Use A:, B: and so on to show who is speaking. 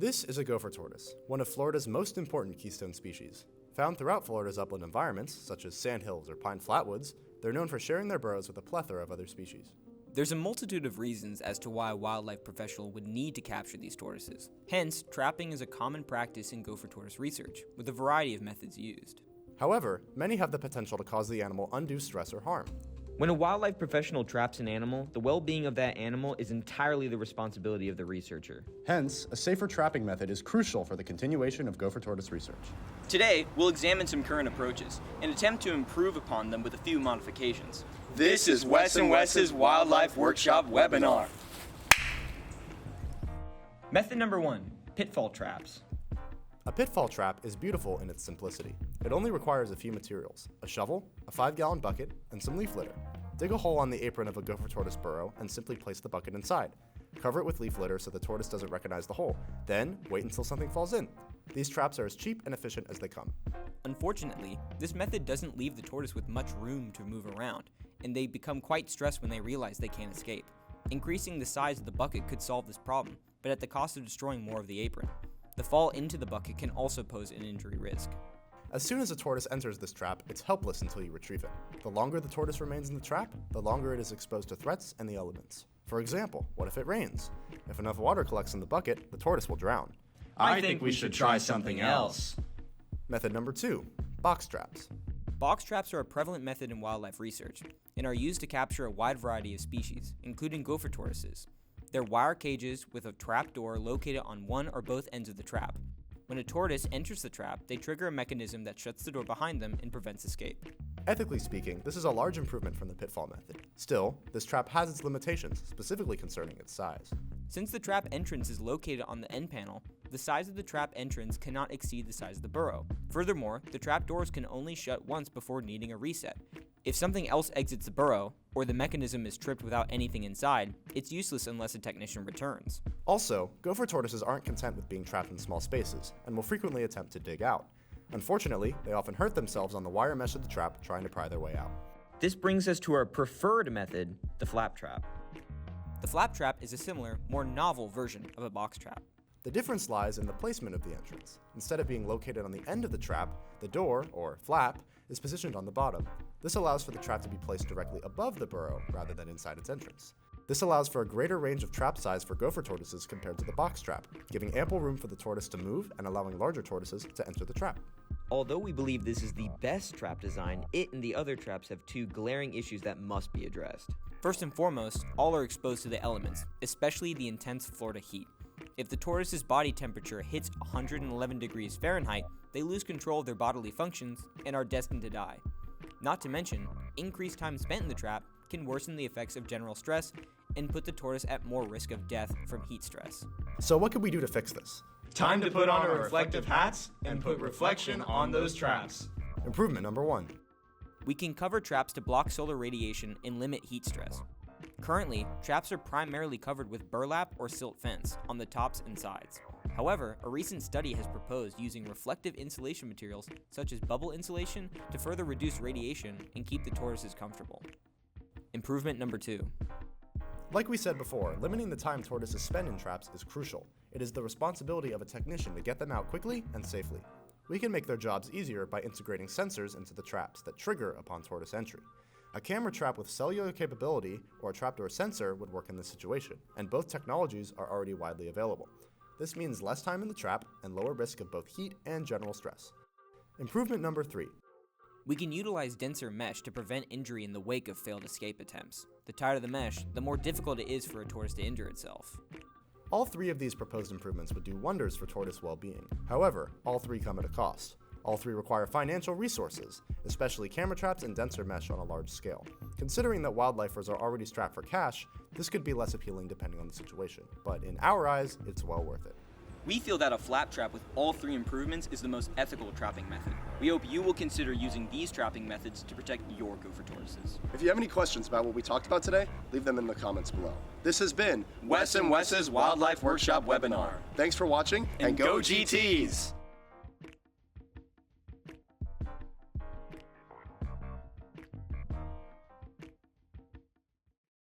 A: This is a gopher tortoise, one of Florida's most important keystone species. Found throughout Florida's upland environments, such as sandhills or pine flatwoods, they're known for sharing their burrows with a plethora of other species.
B: There's a multitude of reasons as to why a wildlife professional would need to capture these tortoises. Hence, trapping is a common practice in gopher tortoise research, with a variety of methods used.
A: However, many have the potential to cause the animal undue stress or harm.
C: When a wildlife professional traps an animal, the well-being of that animal is entirely the responsibility of the researcher.
A: Hence, a safer trapping method is crucial for the continuation of gopher tortoise research.
D: Today, we'll examine some current approaches and attempt to improve upon them with a few modifications. This is Wes and Wes's Wildlife Workshop webinar.
C: Method number 1, pitfall traps.
A: A pitfall trap is beautiful in its simplicity. It only requires a few materials: a shovel, a 5-gallon bucket, and some leaf litter. Dig a hole on the apron of a gopher tortoise burrow and simply place the bucket inside. Cover it with leaf litter so the tortoise doesn't recognize the hole. Then, wait until something falls in. These traps are as cheap and efficient as they come.
B: Unfortunately, this method doesn't leave the tortoise with much room to move around, and they become quite stressed when they realize they can't escape. Increasing the size of the bucket could solve this problem, but at the cost of destroying more of the apron. The fall into the bucket can also pose an injury risk.
A: As soon as a tortoise enters this trap, it's helpless until you retrieve it. The longer the tortoise remains in the trap, the longer it is exposed to threats and the elements. For example, what if it rains? If enough water collects in the bucket, the tortoise will drown.
E: I think we should try something else.
A: Method number 2, box traps.
B: Box traps are a prevalent method in wildlife research and are used to capture a wide variety of species, including gopher tortoises. They're wire cages with a trap door located on one or both ends of the trap. When a tortoise enters the trap, they trigger a mechanism that shuts the door behind them and prevents escape.
A: Ethically speaking, this is a large improvement from the pitfall method. Still, this trap has its limitations, specifically concerning its size.
B: Since the trap entrance is located on the end panel, the size of the trap entrance cannot exceed the size of the burrow. Furthermore, the trap doors can only shut once before needing a reset. If something else exits the burrow, or the mechanism is tripped without anything inside, it's useless unless a technician returns.
A: Also, gopher tortoises aren't content with being trapped in small spaces, and will frequently attempt to dig out. Unfortunately, they often hurt themselves on the wire mesh of the trap trying to pry their way out.
C: This brings us to our preferred method, the flap trap.
B: The flap trap is a similar, more novel version of a box trap.
A: The difference lies in the placement of the entrance. Instead of being located on the end of the trap, the door, or flap, is positioned on the bottom. This allows for the trap to be placed directly above the burrow rather than inside its entrance. This allows for a greater range of trap size for gopher tortoises compared to the box trap, giving ample room for the tortoise to move and allowing larger tortoises to enter the trap.
C: Although we believe this is the best trap design, it and the other traps have two glaring issues that must be addressed.
B: First and foremost, all are exposed to the elements, especially the intense Florida heat. If the tortoise's body temperature hits 111 degrees Fahrenheit, they lose control of their bodily functions and are destined to die. Not to mention, increased time spent in the trap can worsen the effects of general stress and put the tortoise at more risk of death from heat stress.
A: So what can we do to fix this?
E: Time to put on our reflective hats and put reflection on those traps.
A: Improvement number 1.
B: We can cover traps to block solar radiation and limit heat stress. Currently, traps are primarily covered with burlap or silt fence on the tops and sides. However, a recent study has proposed using reflective insulation materials such as bubble insulation to further reduce radiation and keep the tortoises comfortable. Improvement number 2.
A: Like we said before, limiting the time tortoises spend in traps is crucial. It is the responsibility of a technician to get them out quickly and safely. We can make their jobs easier by integrating sensors into the traps that trigger upon tortoise entry. A camera trap with cellular capability or a trapdoor sensor would work in this situation, and both technologies are already widely available. This means less time in the trap and lower risk of both heat and general stress. Improvement number 3.
B: We can utilize denser mesh to prevent injury in the wake of failed escape attempts. The tighter the mesh, the more difficult it is for a tortoise to injure itself.
A: All 3 of these proposed improvements would do wonders for tortoise well-being. However, all 3 come at a cost. All 3 require financial resources, especially camera traps and denser mesh on a large scale. Considering that wildlifers are already strapped for cash, this could be less appealing depending on the situation, but in our eyes, it's well worth it.
D: We feel that a flap trap with all 3 improvements is the most ethical trapping method. We hope you will consider using these trapping methods to protect your gopher tortoises.
F: If you have any questions about what we talked about today, leave them in the comments below. This has been
D: Wes and Wes's Wildlife Workshop webinar.
F: Thanks for watching,
D: And go GTs!